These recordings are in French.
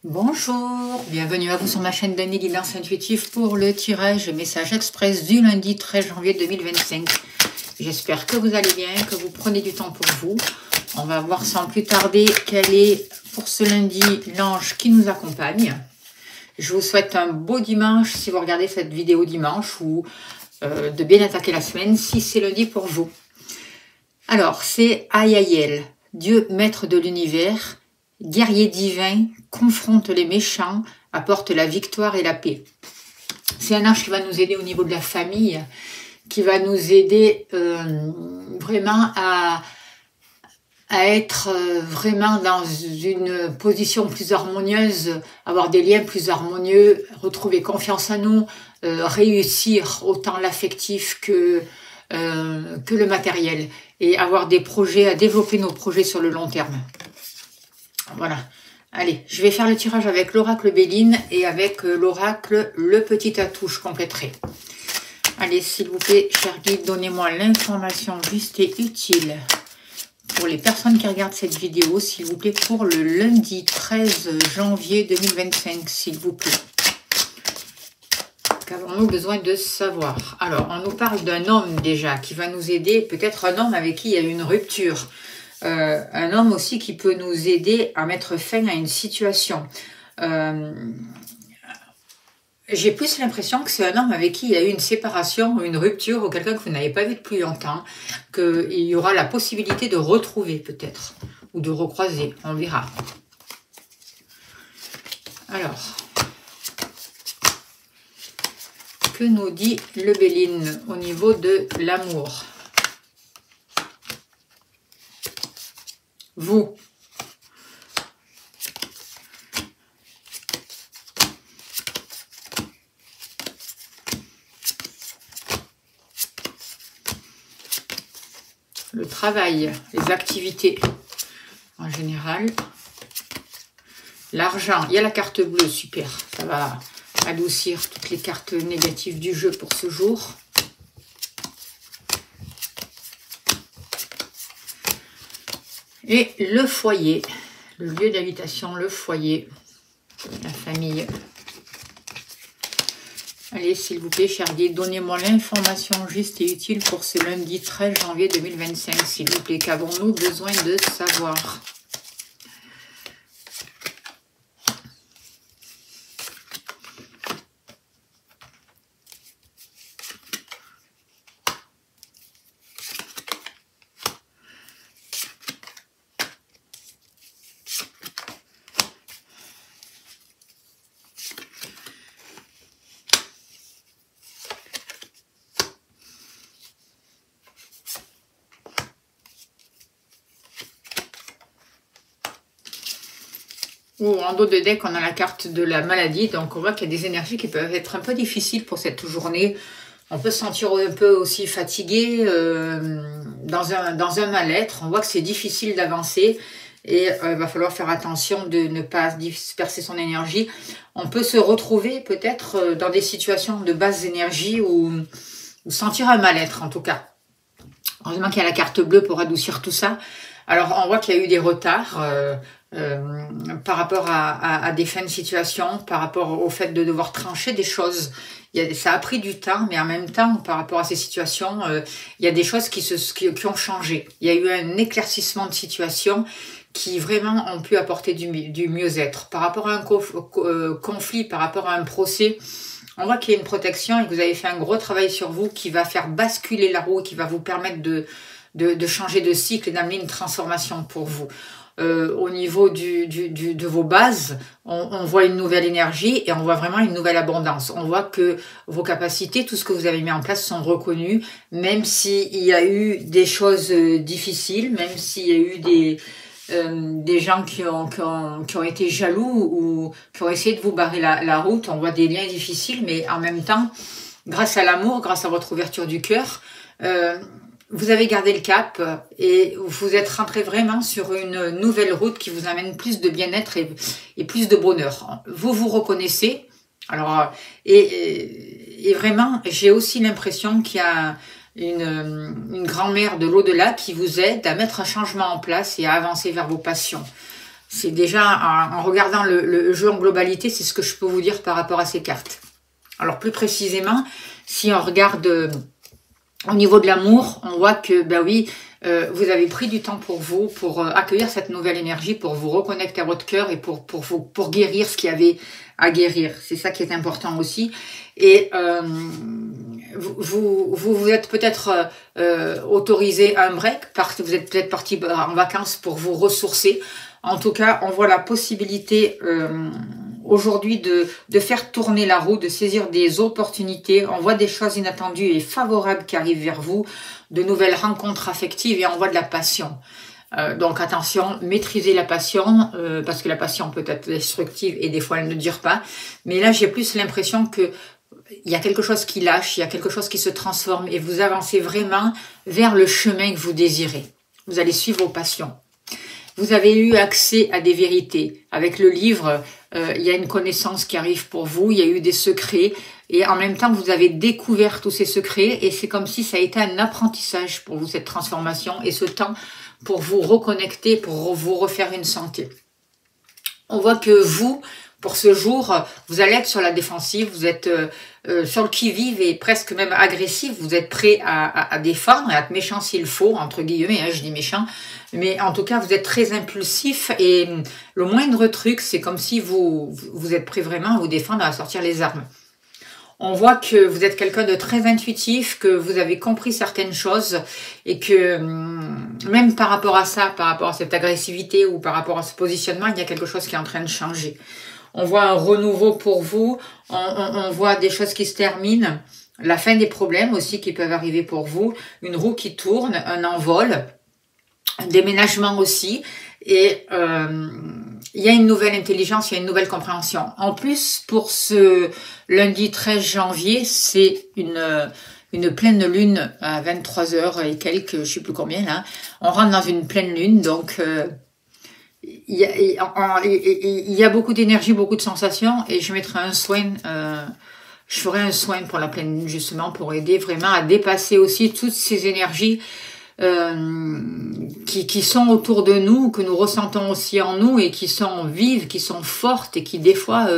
Bonjour, bienvenue à vous sur ma chaîne d'Annie Guidance Intuitive pour le tirage message express du lundi 13 janvier 2025. J'espère que vous allez bien, que vous prenez du temps pour vous. On va voir sans plus tarder quel est pour ce lundi l'ange qui nous accompagne. Je vous souhaite un beau dimanche si vous regardez cette vidéo dimanche ou de bien attaquer la semaine si c'est lundi pour vous. Alors, c'est Aïaïel, Dieu maître de l'univers, guerrier divin, confronte les méchants, apporte la victoire et la paix. C'est un ange qui va nous aider au niveau de la famille, qui va nous aider vraiment à être vraiment dans une position plus harmonieuse, avoir des liens plus harmonieux, retrouver confiance en nous, réussir autant l'affectif que le matériel et avoir des projets, à développer nos projets sur le long terme. Voilà. Allez, je vais faire le tirage avec l'oracle Béline et avec l'oracle Le Petit Atout. Je compléterai. Allez, s'il vous plaît, cher guide, donnez-moi l'information juste et utile pour les personnes qui regardent cette vidéo, s'il vous plaît, pour le lundi 13 janvier 2025, s'il vous plaît. Qu'avons-nous besoin de savoir? Alors, on nous parle d'un homme déjà qui va nous aider, peut-être un homme avec qui il y a eu une rupture. Un homme aussi qui peut nous aider à mettre fin à une situation. J'ai plus l'impression que c'est un homme avec qui il y a eu une séparation ou une rupture ou quelqu'un que vous n'avez pas vu depuis longtemps, qu'il y aura la possibilité de retrouver peut-être ou de recroiser, on verra. Alors, que nous dit le Béline au niveau de l'amour? Vous. Le travail, les activités en général. L'argent, il y a la carte bleue, super. Ça va adoucir toutes les cartes négatives du jeu pour ce jour. Et le foyer, le lieu d'habitation, le foyer, la famille. Allez, s'il vous plaît, cher guide, donnez-moi l'information juste et utile pour ce lundi 13 janvier 2025, s'il vous plaît. Qu'avons-nous besoin de savoir? Ou en dos de deck, on a la carte de la maladie. Donc, on voit qu'il y a des énergies qui peuvent être un peu difficiles pour cette journée. On peut se sentir un peu aussi fatigué, dans un mal-être. On voit que c'est difficile d'avancer. Et il va falloir faire attention de ne pas disperser son énergie. On peut se retrouver peut-être dans des situations de basse énergie ou sentir un mal-être en tout cas. Heureusement qu'il y a la carte bleue pour adoucir tout ça. Alors, on voit qu'il y a eu des retards par rapport à des fins de situation, par rapport au fait de devoir trancher des choses. Ça a pris du temps, mais en même temps, par rapport à ces situations, il y a des choses qui ont changé. Il y a eu un éclaircissement de situation qui vraiment ont pu apporter du mieux-être. Par rapport à un conflit, par rapport à un procès, on voit qu'il y a une protection et que vous avez fait un gros travail sur vous qui va faire basculer la roue, qui va vous permettre de changer de cycle et d'amener une transformation pour vous. Au niveau de vos bases, on voit une nouvelle énergie et on voit vraiment une nouvelle abondance. On voit que vos capacités, tout ce que vous avez mis en place sont reconnus, même s'il y a eu des choses difficiles, même s'il y a eu des gens qui ont été jaloux ou qui ont essayé de vous barrer la route. On voit des liens difficiles, mais en même temps, grâce à l'amour, grâce à votre ouverture du cœur, vous avez gardé le cap et vous êtes rentré vraiment sur une nouvelle route qui vous amène plus de bien-être et plus de bonheur. Vous vous reconnaissez. Alors, et vraiment, j'ai aussi l'impression qu'il y a une grand-mère de l'au-delà qui vous aide à mettre un changement en place et à avancer vers vos passions. C'est déjà, en regardant le jeu en globalité, c'est ce que je peux vous dire par rapport à ces cartes. Alors plus précisément, si on regarde au niveau de l'amour, on voit que, ben oui, vous avez pris du temps pour vous, pour accueillir cette nouvelle énergie, pour vous reconnecter à votre cœur et pour guérir ce qu'il y avait à guérir. C'est ça qui est important aussi. Et vous êtes peut-être autorisé un break parce que vous êtes peut-être parti en vacances pour vous ressourcer. En tout cas, on voit la possibilité aujourd'hui de faire tourner la roue, de saisir des opportunités. On voit des choses inattendues et favorables qui arrivent vers vous, de nouvelles rencontres affectives et on voit de la passion. Donc attention, maîtrisez la passion, parce que la passion peut être destructive et des fois elle ne dure pas. Mais là, j'ai plus l'impression que il y a quelque chose qui lâche, il y a quelque chose qui se transforme et vous avancez vraiment vers le chemin que vous désirez. Vous allez suivre vos passions. Vous avez eu accès à des vérités. Avec le livre, il y a une connaissance qui arrive pour vous, il y a eu des secrets. Et en même temps, vous avez découvert tous ces secrets. Et c'est comme si ça a été un apprentissage pour vous, cette transformation. Et ce temps pour vous reconnecter, pour vous refaire une santé. On voit que vous, pour ce jour, vous allez être sur la défensive, vous êtes sur le qui-vive et presque même agressif, vous êtes prêt à défendre et à être méchant s'il faut, entre guillemets, hein, je dis méchant, mais en tout cas vous êtes très impulsif et le moindre truc, c'est comme si vous êtes prêt vraiment à vous défendre, à sortir les armes. On voit que vous êtes quelqu'un de très intuitif, que vous avez compris certaines choses et que même par rapport à ça, par rapport à cette agressivité ou par rapport à ce positionnement, il y a quelque chose qui est en train de changer. On voit un renouveau pour vous, on voit des choses qui se terminent, la fin des problèmes aussi qui peuvent arriver pour vous, une roue qui tourne, un envol, un déménagement aussi, et il y a une nouvelle intelligence, il y a une nouvelle compréhension. En plus, pour ce lundi 13 janvier, c'est une pleine lune à 23h et quelques, je sais plus combien là. On rentre dans une pleine lune, donc il y a beaucoup d'énergie, beaucoup de sensations, et je mettrai un soin, je ferai un soin pour la pleine lune justement pour aider vraiment à dépasser aussi toutes ces énergies qui sont autour de nous, que nous ressentons aussi en nous et qui sont vives, qui sont fortes et qui des fois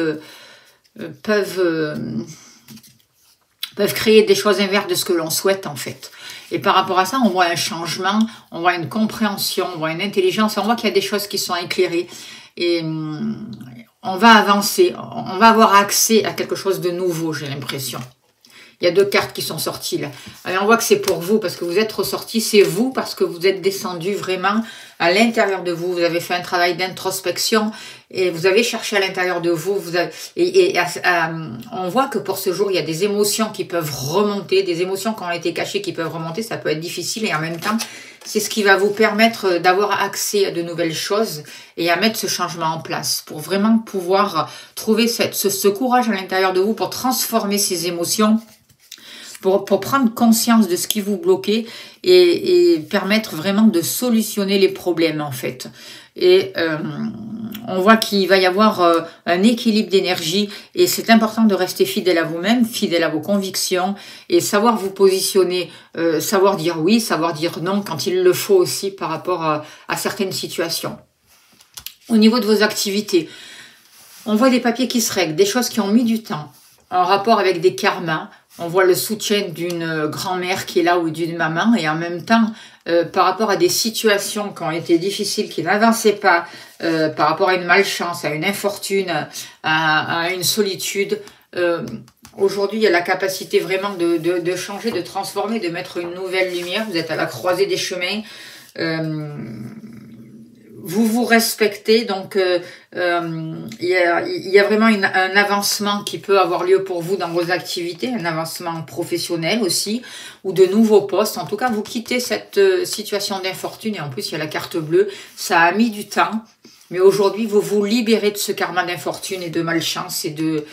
peuvent créer des choses inverses de ce que l'on souhaite en fait. Et par rapport à ça, on voit un changement, on voit une compréhension, on voit une intelligence, on voit qu'il y a des choses qui sont éclairées et on va avancer, on va avoir accès à quelque chose de nouveau, j'ai l'impression. Il y a deux cartes qui sont sorties là. Alors on voit que c'est pour vous parce que vous êtes ressorti, c'est vous parce que vous êtes descendu vraiment à l'intérieur de vous. Vous avez fait un travail d'introspection et vous avez cherché à l'intérieur de vous. On voit que pour ce jour, il y a des émotions qui peuvent remonter, des émotions qui ont été cachées qui peuvent remonter. Ça peut être difficile et en même temps, c'est ce qui va vous permettre d'avoir accès à de nouvelles choses et à mettre ce changement en place pour vraiment pouvoir trouver ce courage à l'intérieur de vous pour transformer ces émotions. Pour prendre conscience de ce qui vous bloquait et permettre vraiment de solutionner les problèmes en fait. Et on voit qu'il va y avoir un équilibre d'énergie et c'est important de rester fidèle à vous-même, fidèle à vos convictions et savoir vous positionner, savoir dire oui, savoir dire non quand il le faut aussi par rapport à certaines situations. Au niveau de vos activités, on voit des papiers qui se règlent, des choses qui ont mis du temps en rapport avec des karmas. On voit le soutien d'une grand-mère qui est là ou d'une maman et en même temps, par rapport à des situations qui ont été difficiles, qui n'avançaient pas, par rapport à une malchance, à une infortune, à une solitude, aujourd'hui il y a la capacité vraiment de changer, de transformer, de mettre une nouvelle lumière. Vous êtes à la croisée des chemins. Vous vous respectez, donc il y a vraiment un avancement qui peut avoir lieu pour vous dans vos activités, un avancement professionnel aussi, ou de nouveaux postes. En tout cas, vous quittez cette situation d'infortune, et en plus il y a la carte bleue, ça a mis du temps, mais aujourd'hui vous vous libérez de ce karma d'infortune et de malchance et de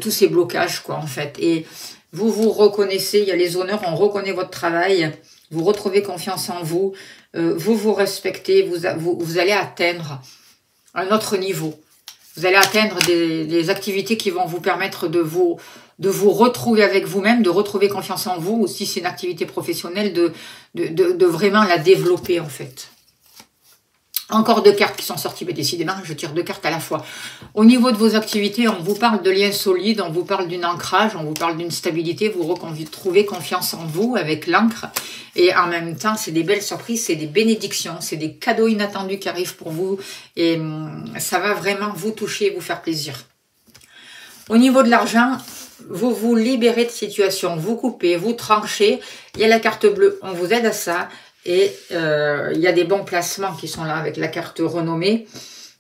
tous ces blocages quoi en fait. Et vous vous reconnaissez, il y a les honneurs, on reconnaît votre travail, vous retrouvez confiance en vous, vous vous respectez, vous allez atteindre un autre niveau. Vous allez atteindre des activités qui vont vous permettre de vous retrouver avec vous-même, de retrouver confiance en vous, ou si c'est une activité professionnelle, de vraiment la développer en fait. Encore 2 cartes qui sont sorties, mais décidément, je tire 2 cartes à la fois. Au niveau de vos activités, on vous parle de liens solides, on vous parle d'un ancrage, on vous parle d'une stabilité, vous retrouvez confiance en vous avec l'encre. Et en même temps, c'est des belles surprises, c'est des bénédictions, c'est des cadeaux inattendus qui arrivent pour vous. Et ça va vraiment vous toucher, vous faire plaisir. Au niveau de l'argent, vous vous libérez de situation, vous coupez, vous tranchez. Il y a la carte bleue, on vous aide à ça. Et il y a des bons placements qui sont là avec la carte renommée.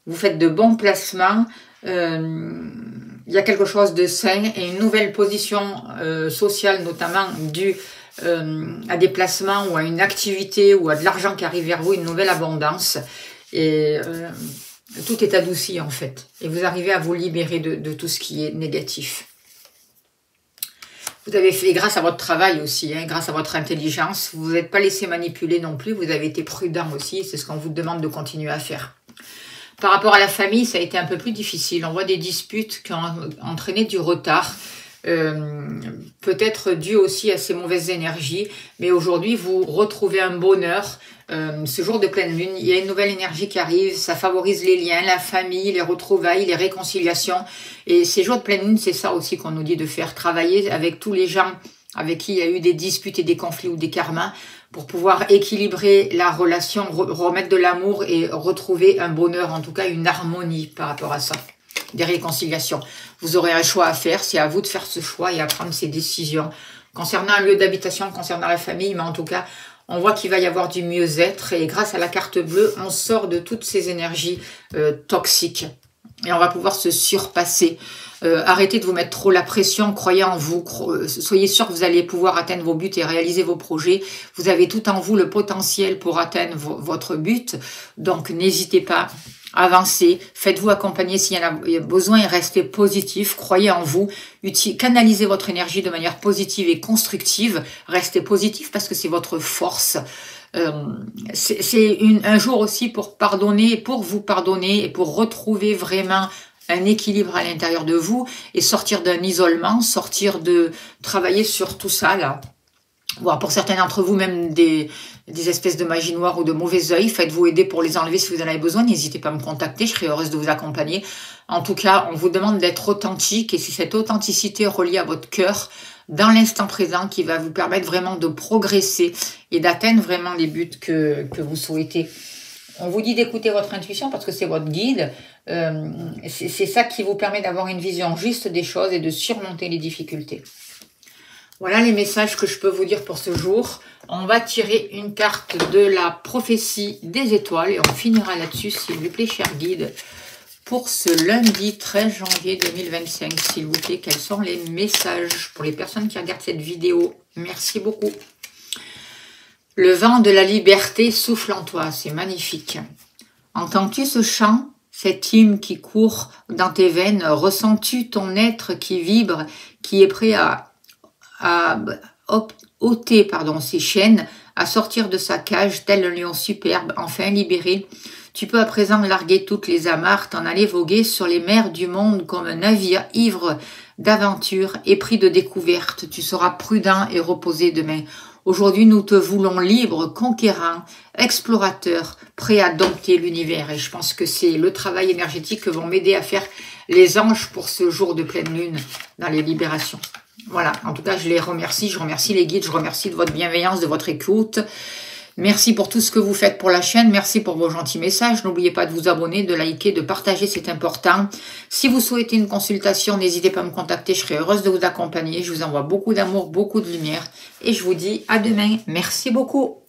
Vous faites de bons placements. Il y a quelque chose de sain et une nouvelle position sociale, notamment due à des placements ou à une activité ou à de l'argent qui arrive vers vous, une nouvelle abondance. Et tout est adouci en fait. Et vous arrivez à vous libérer de tout ce qui est négatif. Vous avez fait grâce à votre travail aussi, hein, grâce à votre intelligence. Vous n'êtes pas laissé manipuler non plus. Vous avez été prudent aussi. C'est ce qu'on vous demande de continuer à faire. Par rapport à la famille, ça a été un peu plus difficile. On voit des disputes qui ont entraîné du retard. Peut-être dû aussi à ces mauvaises énergies. Mais aujourd'hui, vous retrouvez un bonheur. Ce jour de pleine lune, il y a une nouvelle énergie qui arrive, ça favorise les liens, la famille, les retrouvailles, les réconciliations. Et ces jours de pleine lune, c'est ça aussi qu'on nous dit de faire, travailler avec tous les gens avec qui il y a eu des disputes et des conflits ou des karmas pour pouvoir équilibrer la relation, remettre de l'amour et retrouver un bonheur, en tout cas une harmonie par rapport à ça, des réconciliations. Vous aurez un choix à faire, c'est à vous de faire ce choix et à prendre ces décisions concernant un lieu d'habitation, concernant la famille, mais en tout cas, on voit qu'il va y avoir du mieux-être et grâce à la carte bleue, on sort de toutes ces énergies toxiques et on va pouvoir se surpasser. Arrêtez de vous mettre trop la pression, croyez en vous, soyez sûr que vous allez pouvoir atteindre vos buts et réaliser vos projets. Vous avez tout en vous le potentiel pour atteindre votre but, donc n'hésitez pas. Avancez, faites-vous accompagner s'il y en a besoin et restez positif, croyez en vous, canalisez votre énergie de manière positive et constructive, restez positif parce que c'est votre force. C'est un jour aussi pour pardonner, pour vous pardonner et pour retrouver vraiment un équilibre à l'intérieur de vous et sortir d'un isolement, sortir de travailler sur tout ça là. Bon, pour certains d'entre vous, même des espèces de magie noire ou de mauvais œil, faites-vous aider pour les enlever si vous en avez besoin. N'hésitez pas à me contacter, je serai heureuse de vous accompagner. En tout cas, on vous demande d'être authentique et c'est cette authenticité reliée à votre cœur dans l'instant présent qui va vous permettre vraiment de progresser et d'atteindre vraiment les buts que vous souhaitez. On vous dit d'écouter votre intuition parce que c'est votre guide. C'est ça qui vous permet d'avoir une vision juste des choses et de surmonter les difficultés. Voilà les messages que je peux vous dire pour ce jour. On va tirer une carte de la prophétie des étoiles et on finira là-dessus, s'il vous plaît, cher guide. Pour ce lundi 13 janvier 2025, s'il vous plaît, quels sont les messages pour les personnes qui regardent cette vidéo? Merci beaucoup. Le vent de la liberté souffle en toi, c'est magnifique. Entends-tu ce chant, cet hymne qui court dans tes veines? Ressens-tu ton être qui vibre, qui est prêt à ôter ses chaînes, à sortir de sa cage tel un lion superbe, enfin libéré? Tu peux à présent larguer toutes les amarres, t'en aller voguer sur les mers du monde comme un navire ivre d'aventure, épris de découverte. Tu seras prudent et reposé demain. Aujourd'hui, nous te voulons libre, conquérant, explorateur, prêt à dompter l'univers. Et je pense que c'est le travail énergétique que vont m'aider à faire les anges pour ce jour de pleine lune dans les libérations. Voilà, en tout cas, je les remercie. Je remercie les guides, je remercie de votre bienveillance, de votre écoute. Merci pour tout ce que vous faites pour la chaîne. Merci pour vos gentils messages. N'oubliez pas de vous abonner, de liker, de partager, c'est important. Si vous souhaitez une consultation, n'hésitez pas à me contacter. Je serai heureuse de vous accompagner. Je vous envoie beaucoup d'amour, beaucoup de lumière. Et je vous dis à demain. Merci beaucoup.